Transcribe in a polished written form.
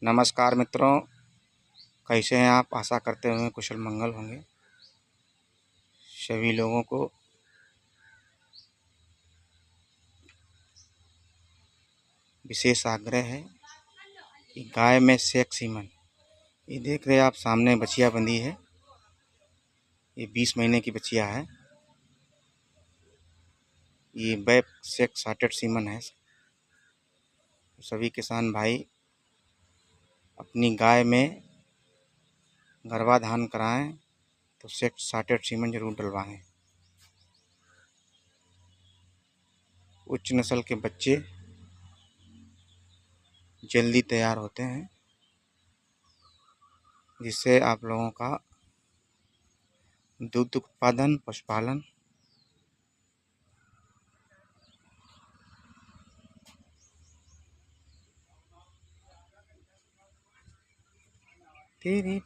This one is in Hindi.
नमस्कार मित्रों, कैसे हैं आप। आशा करते हुए कुशल मंगल होंगे। सभी लोगों को विशेष आग्रह है कि गाय में सेक सीमन, ये देख रहे हैं आप सामने बछिया बंधी है। ये 20 महीने की बछिया है। ये बैक सेक साटेड सीमन है। सभी किसान भाई अपनी गाय में गर्भाधान कराएं तो सेक साटेड सीमन जरूर डलवाएं। उच्च नस्ल के बच्चे जल्दी तैयार होते हैं, जिससे आप लोगों का दूध उत्पादन, पशुपालन तेरी